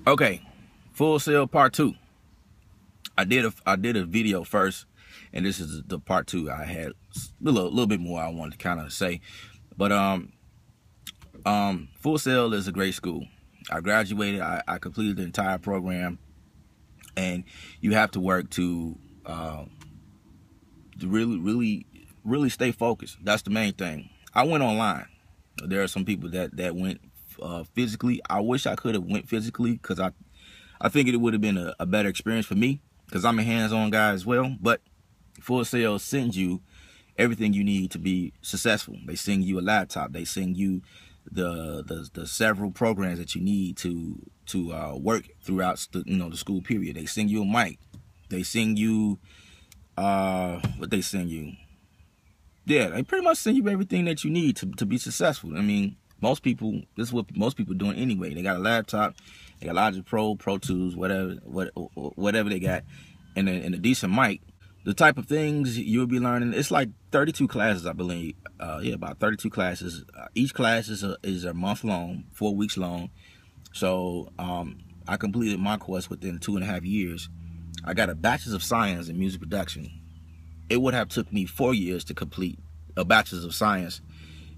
Okay, Full Sail Part 2. I did a video first, and this is the Part 2. I had a little bit more I wanted to kind of say, but Full Sail is a great school. I graduated. I completed the entire program, and you have to work to really stay focused. That's the main thing. I went online. There are some people that went physically. I wish I could have went physically, because I think it would have been a better experience for me, because I'm a hands-on guy as well. But Full Sail sends you everything you need to be successful. They send you a laptop. They send you the several programs that you need to work throughout the school period. They send you a mic. They send you what they send you. Yeah, they pretty much send you everything that you need to be successful. I mean, most people, this is what most people are doing anyway. They got a laptop, they got Logic Pro, Pro Tools, whatever they got, and a decent mic. The type of things you'll be learning, it's like 32 classes, I believe. Yeah, about 32 classes. Each class is a month long, 4 weeks long. So I completed my course within 2.5 years. I got a Bachelor's of Science in Music Production. It would have took me 4 years to complete a Bachelor's of Science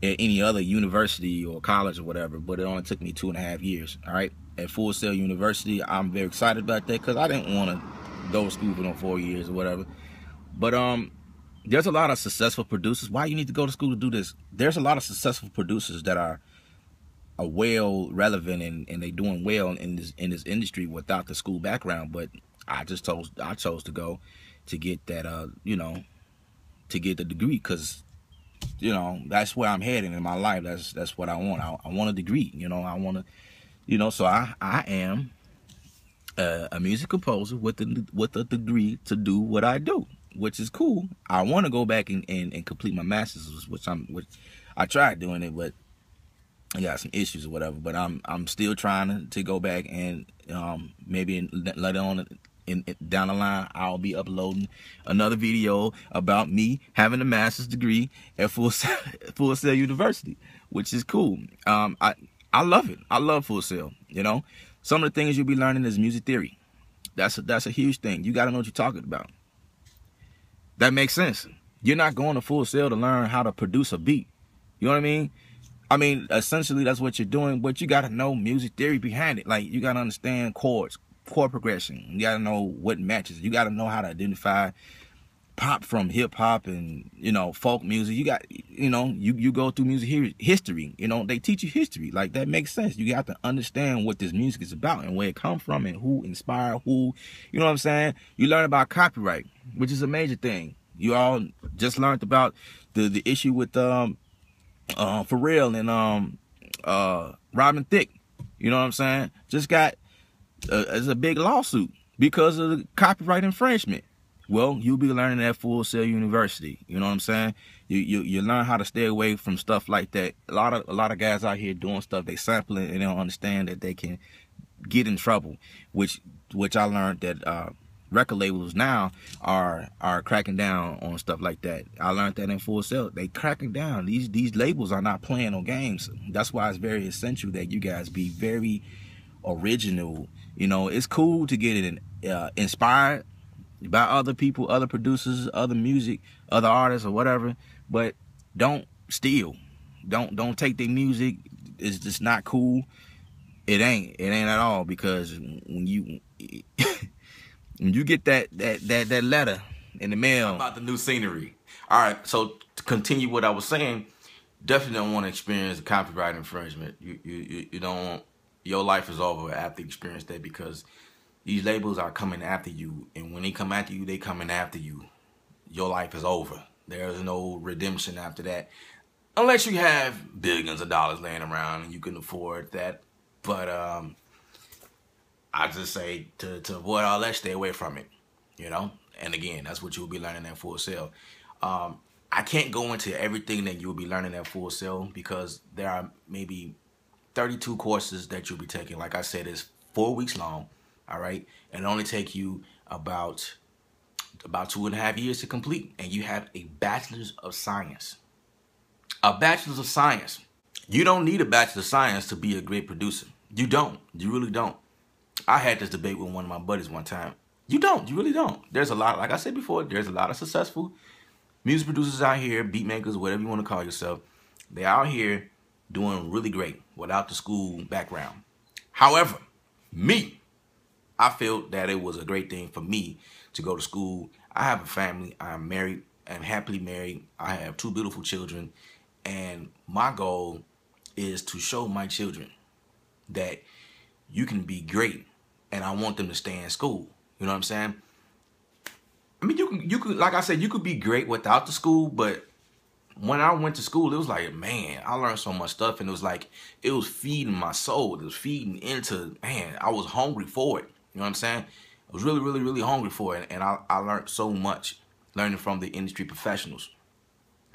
at any other university or college or whatever, but it only took me 2.5 years. All right, at Full Sail University, I'm very excited about that, because I didn't want to go to school for no 4 years or whatever. But there's a lot of successful producers. Why you need to go to school to do this? There's a lot of successful producers that are well relevant, and they doing well in this industry without the school background. But I chose to go to get that to get the degree, because that's where I'm heading in my life. That's what I want. I want a degree. I want to, so I am a music composer with a degree to do what I do, which is cool. I want to go back and complete my master's, which I tried doing it, but I got some issues or whatever. But I'm still trying to go back, and maybe later on down the line, I'll be uploading another video about me having a master's degree at Full Sail University, which is cool. I love it. I love Full Sail. Some of the things you'll be learning is music theory. That's a huge thing. You got to know what you're talking about. That makes sense. You're not going to Full Sail to learn how to produce a beat. You know what I mean? I mean, essentially, that's what you're doing, but you got to know music theory behind it. Like, you got to understand chord progression. You got to know what matches. You got to know how to identify pop from hip hop and folk music. You got you go through music history. They teach you history. Like, that makes sense. You got to understand what this music is about and where it comes from and who inspired who. You know what I'm saying? You learn about copyright, which is a major thing. You all just learned about the issue with Pharrell and Robin Thicke. You know what I'm saying? Just got it's a big lawsuit because of the copyright infringement. Well, you'll be learning at Full Sail University. You know what I'm saying? You learn how to stay away from stuff like that. A lot of guys out here doing stuff, they sample it and they don't understand that they can get in trouble. Which I learned that record labels now are cracking down on stuff like that. I learned that in Full Sail. They cracking down. These labels are not playing no games. That's why it's very essential that you guys be very original. It's cool to get inspired by other people, other producers, other music, other artists or whatever, but don't steal. Don't take their music. It's just not cool. It ain't at all, because when you when you get that letter in the mail about the new scenery. All right, so to continue what I was saying, definitely don't want to experience copyright infringement. You don't. Your life is over after you experience that, because these labels are coming after you, and when they come after you, they coming after you. Your life is over. There's no redemption after that, unless you have billions of dollars laying around and you can afford that. But I just say to avoid all that, stay away from it. And again, that's what you'll be learning at Full Sail. I can't go into everything that you'll be learning at Full Sail, because there are maybe 32 courses that you'll be taking. Like I said, it's 4 weeks long. All right, and it only take you about 2.5 years to complete, and you have a Bachelor's of Science. A Bachelor's of Science. You don't need a Bachelor's of Science to be a great producer. You don't. You really don't. I had this debate with one of my buddies one time. You really don't. There's a lot, like I said before, there's a lot of successful music producers out here, beat makers, whatever you want to call yourself. They're out here doing really great without the school background. However, I felt that it was a great thing for me to go to school. I have a family. I'm married. I'm happily married. I have 2 beautiful children. And my goal is to show my children that you can be great, and I want them to stay in school. You know what I'm saying? I mean, you could, like I said, you could be great without the school, but when I went to school, it was like, man, I learned so much stuff, and it was like, it was feeding my soul. It was feeding into, man, I was hungry for it. You know what I'm saying? I was really, really, really hungry for it, and I learned so much learning from the industry professionals.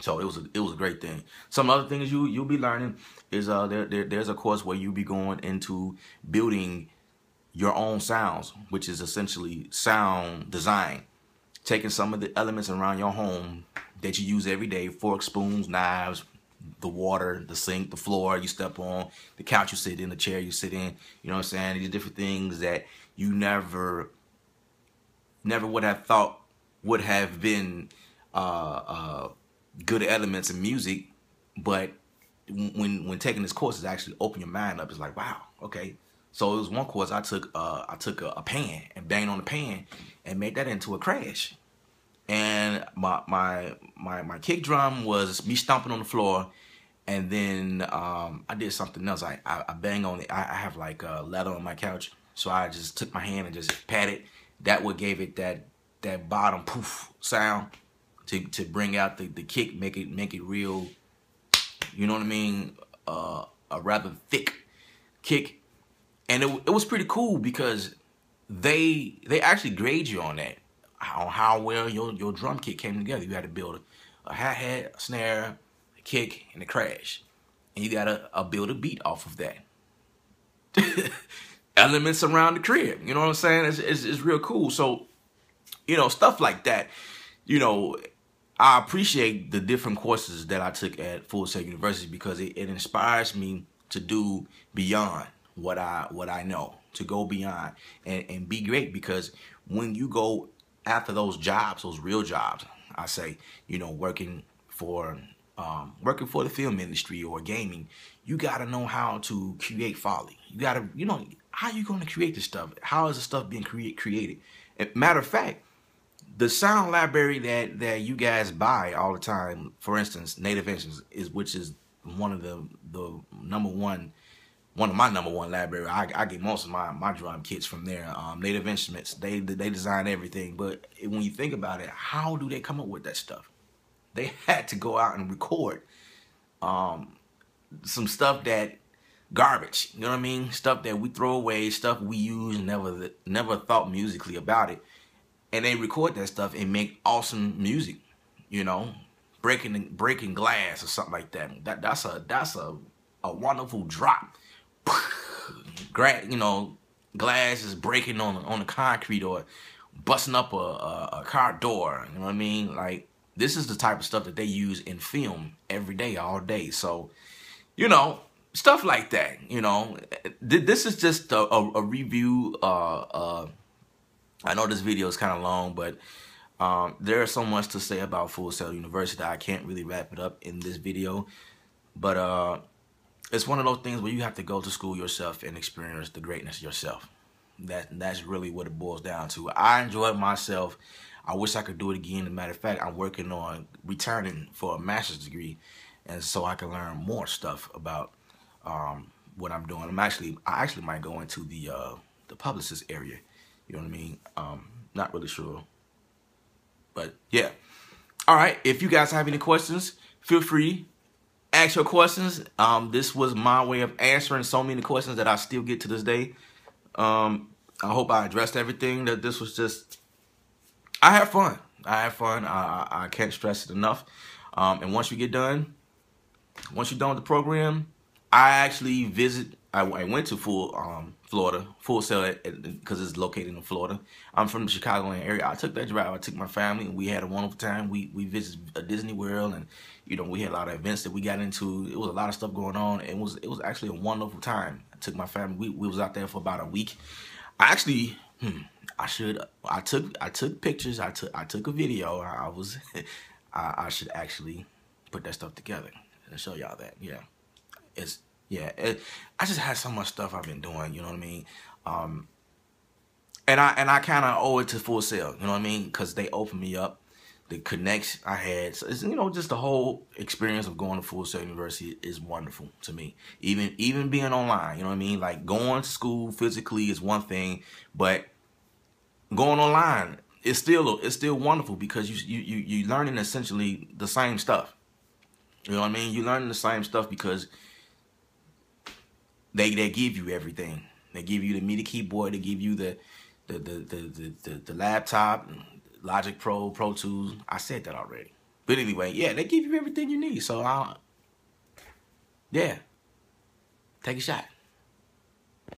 So it was a great thing. Some other things you'll be learning is there's a course where you'll be going into building your own sounds, which is essentially sound design. Taking some of the elements around your home that you use every day, forks, spoons, knives, the water, the sink, the floor you step on, the couch you sit in, the chair you sit in, you know what I'm saying? These different things that you never would have thought would have been good elements in music, but when taking this course, it actually open your mind up. It's like, wow, okay. So it was one course I took a pan and banged on the pan and made that into a crash. And my kick drum was me stomping on the floor, and then I did something else. I banged on it. I have like leather on my couch, so I just took my hand and just patted. That what gave it that bottom poof sound to bring out the kick, make it real. You know what I mean? A rather thick kick. And it was pretty cool because they actually grade you on that, on how well your drum kit came together. You had to build a hi-hat, a snare, a kick, and a crash. And you gotta build a beat off of that. Elements around the crib, you know what I'm saying? It's real cool. So, you know, stuff like that, you know, I appreciate the different courses that I took at Full Sail University because it inspires me to do beyond what I know, to go beyond and be great. Because when you go after those jobs, those real jobs, I say, you know, working for the film industry or gaming, you gotta know how to create folly. You gotta, you know, how you gonna create this stuff? How is the stuff being created? Matter of fact, the sound library that you guys buy all the time, for instance, Native Instruments, which is one of the one of my number one library. I get most of my drum kits from there. Native Instruments, they design everything. But when you think about it, how do they come up with that stuff? They had to go out and record some stuff that garbage. You know what I mean? Stuff that we throw away, stuff we use, never thought musically about it. And they record that stuff and make awesome music. You know, breaking glass or something like that. That's a wonderful drop. You know, glass is breaking on the concrete or busting up a car door. You know what I mean? Like, this is the type of stuff that they use in film every day, all day. So, you know, stuff like that. You know, this is just a review. I know this video is kind of long, but there's so much to say about Full Sail University that I can't really wrap it up in this video. But it's one of those things where you have to go to school yourself and experience the greatness yourself. That's really what it boils down to. I enjoyed myself. I wish I could do it again. As a matter of fact, I'm working on returning for a master's degree, and so I can learn more stuff about what I'm doing. I actually might go into the publicist area. You know what I mean? Not really sure. But yeah. All right. If you guys have any questions, feel free. Ask your questions. This was my way of answering so many questions that I still get to this day. I hope I addressed everything. That this was just, I had fun. I can't stress it enough. And once you're done with the program, I actually I went to Florida, Full Sail, because it's located in Florida. I'm from the Chicagoland area. I took that drive. I took my family, and we had a wonderful time. We visited Disney World, and you know, we had a lot of events that we got into. It was a lot of stuff going on. It was actually a wonderful time. I took my family. We was out there for about a week. I actually, I took pictures. I took a video. I should actually put that stuff together and show y'all that. Yeah, I just had so much stuff I've been doing. You know what I mean? And I kind of owe it to Full Sail. You know what I mean? Because they opened me up. The connects I had, so it's, just the whole experience of going to Full Sail University is wonderful to me. Even being online, you know what I mean? Like going to school physically is one thing, but going online is still wonderful because you learning essentially the same stuff. You know what I mean? You learning the same stuff because they give you everything. They give you the MIDI keyboard. They give you the laptop. Logic Pro, Pro Tools. I said that already. But anyway, yeah, they give you everything you need. So, yeah, take a shot.